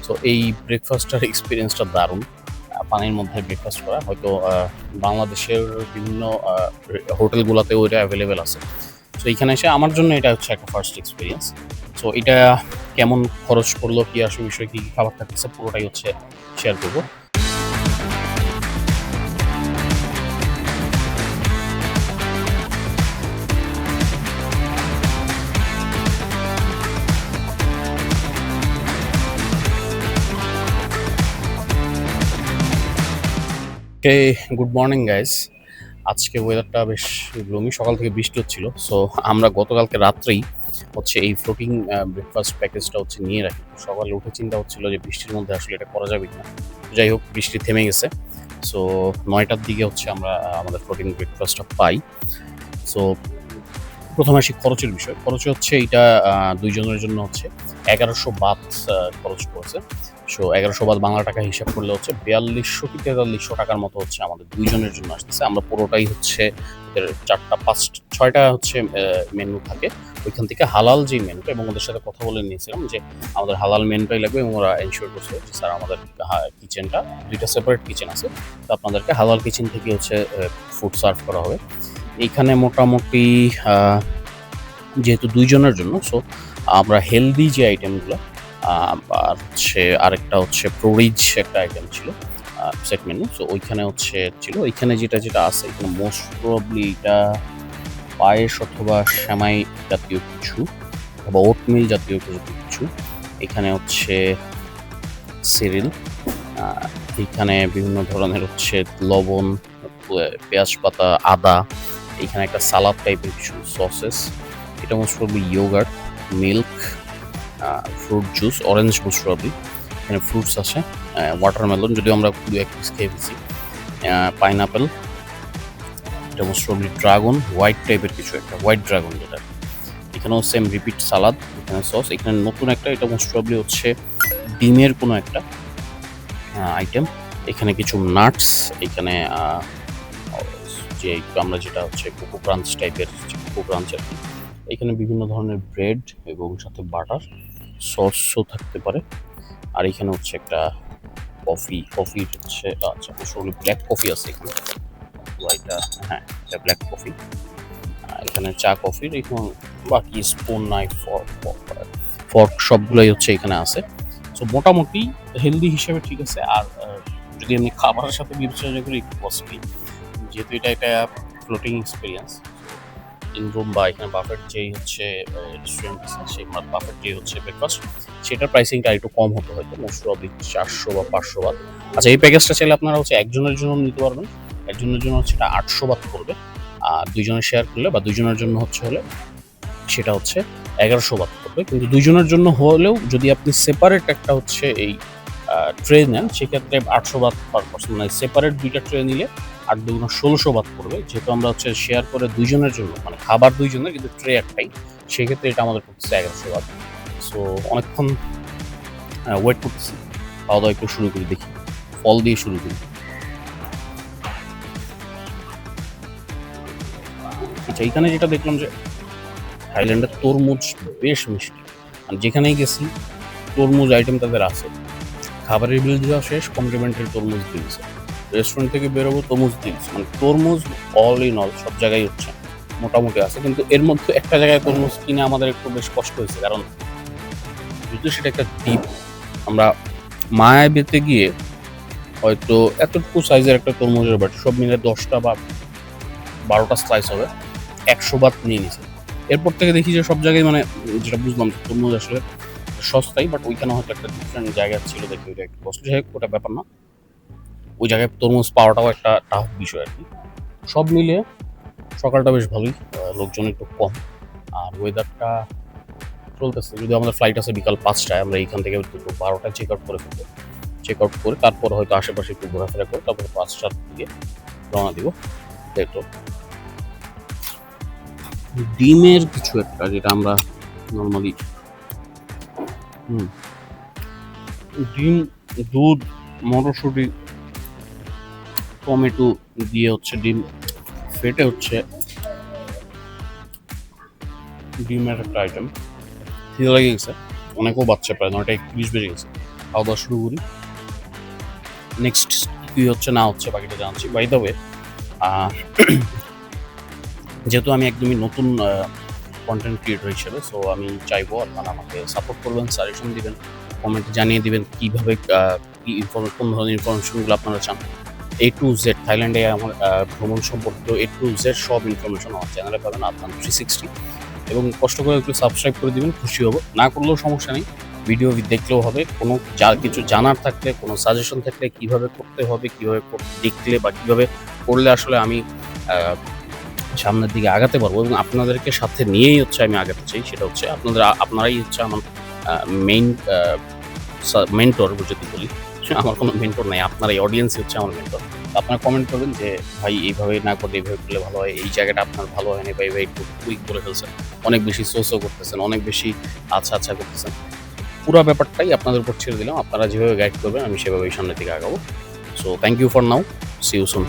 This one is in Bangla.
সো এই ব্রেকফাস্টটার এক্সপিরিয়েন্সটা দারুণ। পানির মধ্যে ব্রেকফাস্ট করা হয়তো বাংলাদেশের বিভিন্ন হোটেলগুলোতেও এটা অ্যাভেলেবেল আছে। সো এইখানে এসে আমার জন্য এটা হচ্ছে একটা ফার্স্ট এক্সপেরিয়েন্স। সো এটা কেমন খরচ পড়লো, কি আসল বিষয়, কি খাবার থাকতেছে, পুরোটাই হচ্ছে শেয়ার করব। ওকে, গুড মর্নিং গাইস। আজকে ওয়েদারটা বেশ গ্লোমি, সকাল থেকে বৃষ্টি হচ্ছিল। সো আমরা গতকালকে রাত্রেই হচ্ছে এই ফ্লোটিং ব্রেকফাস্ট প্যাকেজটা হচ্ছে নিয়ে রাখি। সকালে উঠে চিন্তা হচ্ছিল যে বৃষ্টির মধ্যে আসলে এটা করা যাবে কিনা। যাই হোক, বৃষ্টি থেমে গেছে। সো ৯টার দিকে হচ্ছে আমরা আমাদের ফ্লোটিং ব্রেকফাস্টটা পাই। সো প্রথমে আসি খরচের বিষয়। খরচে হচ্ছে এইটা ২ জনের জন্য হচ্ছে ১১০০ বাত খরচ পড়েছে। সো ১১০০ বাত বাংলা টাকা হিসাব করলে হচ্ছে ৪২০০ কি ৪৩০০ টাকার মতো হচ্ছে আমাদের ২ জনের জন্য আসতেছে। আমরা পুরোটাই হচ্ছে ওদের ৪টা ৬টা হচ্ছে মেনু থাকে। ওইখান থেকে হালাল যে মেনুটা, এবং ওদের সাথে কথা বলে নিয়েছিলাম যে আমাদের হালাল মেনুটাই লাগবে, এবং ওরা এনশিওর করছে যে স্যার আমাদের কিচেনটা ২ টা সেপারেট কিচেন আছে। তো আপনাদেরকে হালাল কিচেন থেকে হচ্ছে ফুড সার্ভ করা হবে। এইখানে মোটামুটি যেহেতু ২ জনের জন্য, সো আমরা হেলদি যে আইটেমগুলো আর হচ্ছে আরেকটা হচ্ছে প্রোরিজ একটা আইটেম ছিল সেট মেনু। সো ওইখানে হচ্ছে ছিল, এইখানে যেটা আছে এখানে মোস্ট প্রবাবলি এটা পায়েস অথবা সেমাই জাতীয় কিছু, অথবা ওটমিল জাতীয় কিছু। এখানে হচ্ছে সিরিল, এইখানে বিভিন্ন ধরনের হচ্ছে লবণ, পেঁয়াজ পাতা, আদা। এইখানে একটা সালাদ টাইপের কিছু সসেস। এটা most probably yogurt, milk, fruit juice, orange most probably. এখানে ফ্রুটস আছে, ওয়াটারমেলন, যদিও আমরা ২-১ পিস খেয়ে ফেলছি, পাইনাপেল, এটা মোস্ট প্রবাবলি ড্রাগন, হোয়াইট টাইপের কিছু একটা, হোয়াইট ড্রাগন যেটা। এখানেও সেম রিপিট সালাদ, এখানে সস। এখানে নতুন একটা, এটা মোস্ট প্রবাবলি হচ্ছে ডিমের কোনো একটা আইটেম। এখানে কিছু নাটস, এখানে যে আমরা যেটা হচ্ছে কোকো ক্রাঞ্চ টাইপের, কোকো ক্রাঞ্চ আর কি। এখানে বিভিন্ন ধরনের ব্রেড এবং সাথে বাটার, সসও থাকতে পারে। আর এখানে হচ্ছে একটা কফির হচ্ছে আচ্ছা আসলে ব্ল্যাক কফি আছে এখানে। এটা হ্যাঁ, এটা ব্ল্যাক কফি। এখানে চা কফির, এখানে বাকি স্পুন, নাইফ, ফর্ক সবগুলোই হচ্ছে এখানে আছে। সো মোটামুটি হেলদি হিসেবে ঠিক আছে। আর যদি আমি খাবারের সাথে বিবেচনা করি একটু কস্টলি, যেহেতু এটা একটা ফ্লোটিং এক্সপিরিয়েন্স। ইন রুম বা এখানে বাফেট যেই হচ্ছে রেস্টুরেন্ট আছে, সেই বাফেট যেই হচ্ছে ব্রেকফাস্ট, সেটার প্রাইসিংটা একটু কম হতে হয়তো, মোস্ট প্রবাবলি ৪০০ বা ৫০০ বাত। আচ্ছা, এই প্যাকেজটা চাইলে আপনারা হচ্ছে একজনের জন্য নিতে পারবেন। একজনের জন্য হচ্ছে এটা ৮০০ বাত পড়বে। আর ২ জনের শেয়ার করলে বা ২ জনের জন্য হলে সেটা হচ্ছে ১১০০ বাত পড়বে। কিন্তু ২ জনের জন্য হলেও যদি আপনি সেপারেট একটা হচ্ছে এই ট্রে নেন, সেক্ষেত্রে ৮০০ বাত পার পারসন, মানে সেপারেট ২টা ট্রে নিলে ৮ × ২ = ১৬০০ বাত পড়বে। যেহেতু আমরা হচ্ছে শেয়ার করে ২ জনের জন্য, মানে খাবার ২ জনের কিন্তু ট্রে একটাই, সেক্ষেত্রে এটা আমাদের পড়তেছে ১১০০ বাত। সো অনেকক্ষণ ওয়েট করতেছি, খাওয়া দাওয়া একটু শুরু করি, দেখি ফল দিয়ে শুরু করি। আচ্ছা, এইখানে যেটা দেখলাম যে থাইল্যান্ডের তরমুজ বেশ মিষ্টি। আর যেখানেই গেছি তরমুজ আইটেম তাদের আছে। খাবারের বিল দেওয়া শেষ, কমপ্লিমেন্টারি তরমুজ দিয়েছে। রেস্টুরেন্ট থেকে বেরোবো, তরমুজ দিয়েছে, মানে তরমুজ অল ইন অল সব জায়গায় হচ্ছে মোটামুটি আছে। কিন্তু এর মধ্যে একটা জায়গায় তরমুজ কিনে আমাদের একটু বেশ কষ্ট হয়েছে, কারণ যেহেতু সেটা একটা দ্বীপ, আমরা মায়াবেতে গিয়ে হয়তো এতটুকু সাইজের একটা তরমুজের বাটি, সব মিলে ১০টা বা ১২টা স্লাইস হবে, ১০০ বাত নিয়ে নিছে। এরপর থেকে দেখি যে সব জায়গায়, মানে যেটা বুঝলাম তরমুজ আসলে সস্তাই, বাট ওইখানে হয়তো একটা ডিফারেন্ট জায়গা ছিল দেখে ওইটা একটু কস্টলি। যাই হোক, ওটা ব্যাপার না। ওই জায়গায় তরমুজ পাওয়াটাও একটা টাফ বিষয় আর কি। সব মিলিয়ে সকালটা বেশ ভালোই, লোকজন একটু কম, আর ওয়েদারটা চলতেছে। যদি আমাদের ফ্লাইট আছে বিকাল ৫টায়, আমরা এইখান থেকে ১২টায় চেক আউট করে ফেলবো। চেক আউট করে তারপর হয়তো আশেপাশে একটু ঘোরাফেরা করে তারপর ৫টার দিকে রওনা দিব। দেখো ডিমের কিছু একটা, যেটা আমরা নর্মালি ডিম, দুধ, মটরশুঁটি, টমেটো দিয়ে হচ্ছে ডিম ফেটে হচ্ছে ডিমের একটা আইটেম। খিদে লেগে গেছে, অনেকও বাচ্চা, প্রায় ৯টা ৩১ বেজে গেছে। খাওয়া দাওয়া শুরু করি। নেক্সট কী হচ্ছে না হচ্ছে বাকিটা জানাচ্ছি। বাই দ্য ওয়ে, যেহেতু আমি একদমই নতুন কন্টেন্ট ক্রিয়েটর হিসেবে, সো আমি চাইবো আপনারা আমাকে সাপোর্ট করবেন, সাজেশন দিবেন, কমেন্টে জানিয়ে দিবেন কীভাবে কোন ধরনের ইনফরমেশনগুলো আপনারা চান। A to Z থাইল্যান্ডে আমার ভ্রমণ সম্পর্কিত A to Z সব ইনফরমেশন আমার চ্যানেলে পাবেন আদনান 360, এবং কষ্ট করে একটু সাবস্ক্রাইব করে দিবেন, খুশি হব। না করলেও সমস্যা নেই, ভিডিও দেখলেও হবে। কোনো কিছু জানার থাকলে, কোনো সাজেশন থাকলে কীভাবে করতে হবে, কীভাবে দেখলে বা কীভাবে করলে আসলে আমি সামনের দিকে আগাতে পারবো এবং আপনাদেরকে সাথে নিয়েই হচ্ছে আমি আগাতে চাই, সেটা হচ্ছে আপনারাই হচ্ছে আমার মেইন মেন্টর যদি বলি। আমার কোনো মেন্টর নাই, আপনার এই অডিয়েন্সই হচ্ছে আমার মেন্টর। আপনারা কমেন্ট করবেন যে ভাই এইভাবে না করলে এইভাবে করলে ভালো হয়, এই জায়গাটা আপনার ভালো হয়নি, বা এইভাবে একটু কুইক বলে ফেলছেন, অনেক বেশি সো করতেছেন, অনেক বেশি আচ্ছা আচ্ছা করতেছেন। পুরা ব্যাপারটাই আপনাদের উপর ছেড়ে দিলাম। আপনারা যেভাবে গাইড করবেন আমি সেভাবেই সামনের দিকে আগাবো। So thank you for now, see you soon.